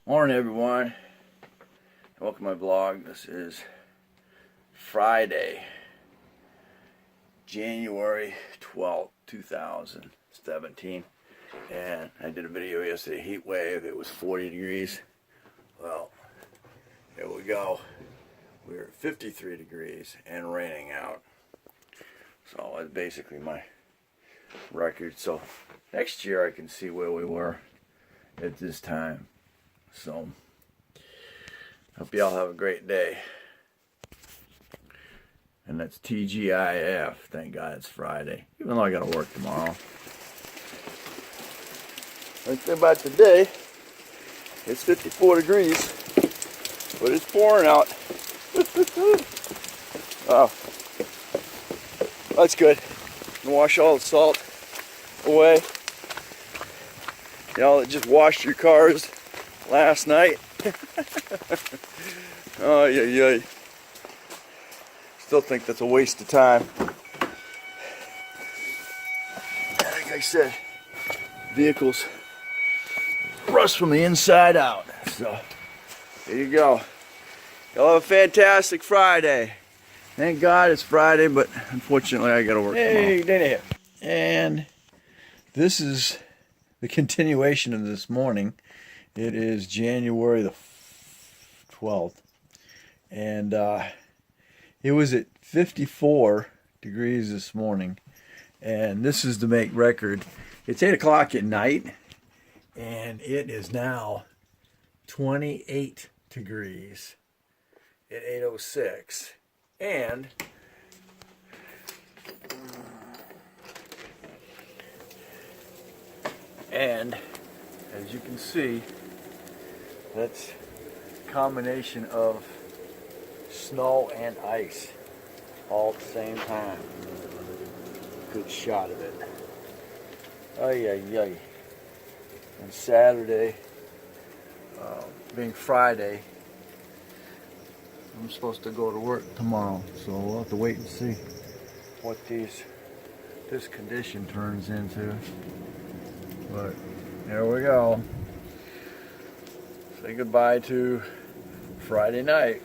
Morning everyone, welcome to my vlog. This is Friday, January 12th, 2017, and I did a video yesterday, heat wave. It was 40 degrees. Well, here we go. We're at 53 degrees and raining out. So that's basically my record. So next year I can see where we were at this time. So, hope y'all have a great day. And that's TGIF. Thank God it's Friday. Even though I gotta work tomorrow. One thing about today, it's 54 degrees, but it's pouring out. Wow. That's good. And wash all the salt away. Y'all that just washed your cars last night. Oh, yeah. Still think that's a waste of time. Like I said, vehicles rust from the inside out. So, there you go. Y'all have a fantastic Friday. Thank God it's Friday, but unfortunately I gotta work tomorrow. Hey, Dana here. And this is the continuation of this morning. It is January the 12th, and it was at 54 degrees this morning, and this is to make record. It's 8 o'clock at night, and it is now 28 degrees at 8:06, and as you can see, that's a combination of snow and ice all at the same time. Good shot of it. Ay. And Saturday, being Friday, I'm supposed to go to work tomorrow, so we'll have to wait and see what this condition turns into. But there we go. Say goodbye to Friday night.